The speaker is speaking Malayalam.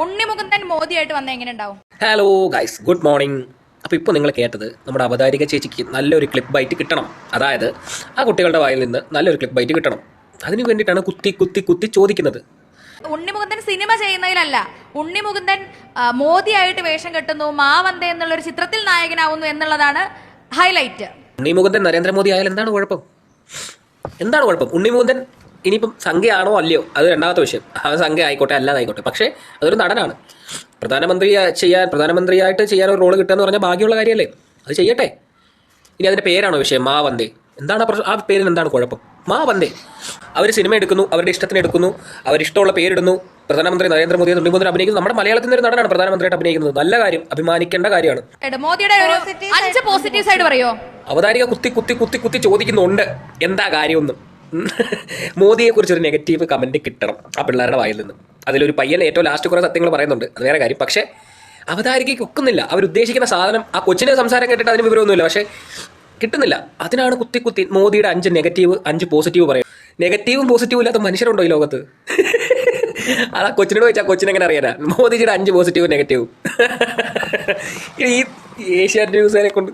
ഉണ്ണിമുകുന്ദൻ മോദിയായിട്ട് വന്ന എങ്ങനെ ഉണ്ടാവും? Hello guys, good morning. അപ്പോൾ ഇപ്പോൾ നിങ്ങൾ കേട്ടത് നമ്മുടെ അവതാരിക ചേച്ചിക്ക് നല്ലൊരു ക്ലിപ്പ് ബൈറ്റ് കിട്ടണം. അതായത് ആ കുട്ടികളുടെ വായിൽ നിന്ന് നല്ലൊരു ക്ലിപ്പ് ബൈറ്റ് കിട്ടണം. അതിന് വേണ്ടിയിട്ടാണ് കുത്തി കുത്തി കുത്തി ചോദിക്കുന്നത്. ഉണ്ണിമുകുന്ദൻ സിനിമ ചെയ്യുന്നതിലല്ല, ഉണ്ണിമുകുന്ദൻ മോദിയായിട്ട് വേഷം കെട്ടുന്നു, മാവന്ത എന്നുള്ളൊരു ചിത്രത്തിൽ നായകനാവുന്നു എന്നുള്ളതാണ് ഹൈലൈറ്റ്. ഉണ്ണിമുകുന്ദൻ നരേന്ദ്രമോദി ആയാലും എന്താണ് കുഴപ്പം? എന്താണ് കുഴപ്പം? ഉണ്ണിമുകുന്ദൻ ഇനിയിപ്പം സംഖ്യയാണോ അല്ലയോ അത് രണ്ടാമത്തെ വിഷയം. അത് സംഖ്യ ആയിക്കോട്ടെ അല്ലാതായിക്കോട്ടെ, പക്ഷേ അതൊരു നടനാണ്. പ്രധാനമന്ത്രിയായിട്ട് ചെയ്യാൻ ഒരു റോള് കിട്ടുക എന്ന് പറഞ്ഞാൽ ഭാഗ്യമുള്ള കാര്യമല്ലേ? അത് ചെയ്യട്ടെ. ഇനി അതിൻ്റെ പേരാണോ വിഷയം? മാവന്തേ എന്താണ് ആ പേരിന് എന്താണ് കുഴപ്പം? മാവന്തേ അവർ സിനിമ എടുക്കുന്നു, അവരുടെ ഇഷ്ടത്തിന് എടുക്കുന്നു, അവരിഷ്ടമുള്ള പേരിടുന്നു. പ്രധാനമന്ത്രി നരേന്ദ്രമോദി ഉണ്ണിമുകുന്ദൻ അഭിനയിക്കുന്നു. നമ്മുടെ മലയാളത്തിൽ ഒരു നടനാണ് പ്രധാനമന്ത്രിയായിട്ട് അഭിനയിക്കുന്നത്. നല്ല കാര്യം, അഭിമാനിക്കേണ്ട കാര്യമാണ്. മോദിയുടെ ഒരു 5 പോസിറ്റീവ് സൈഡ് പറയോ? അവതാരിക കുത്തി കുത്തി കുത്തി കുത്തി ചോദിക്കുന്നുണ്ട് എന്താ കാര്യമൊന്നും. മോദിയെക്കുറിച്ച് ഒരു നെഗറ്റീവ് കമൻറ്റ് കിട്ടണം ആ പിള്ളേരുടെ വായിൽ നിന്ന്. അതിലൊരു പയ്യൻ ഏറ്റവും ലാസ്റ്റ് കുറേ സത്യങ്ങൾ പറയുന്നുണ്ട്, അത് വേറെ കാര്യം. പക്ഷേ അവതാരികയ്ക്ക് ഒക്കുന്നില്ല. അവരുദ്ദേശിക്കുന്ന സാധനം ആ കൊച്ചിൻ്റെ സംസാരം കേട്ടിട്ട് അതിന് വിവരമൊന്നുമില്ല, പക്ഷേ കിട്ടുന്നില്ല. അതിനാണ് കുത്തി കുത്തി മോദിയുടെ 5 നെഗറ്റീവ് 5 പോസിറ്റീവ് പറയും. നെഗറ്റീവും പോസിറ്റീവും ഇല്ലാത്ത മനുഷ്യരുണ്ടോ ഈ ലോകത്ത്? അതാ കൊച്ചിനോട് ചോദിച്ചാൽ കൊച്ചിനെങ്ങനെ അറിയാനാ മോദിജിയുടെ 5 പോസിറ്റീവും നെഗറ്റീവും? ഈ ഏഷ്യാനെറ്റ് ന്യൂസുകാരെ കൊണ്ട്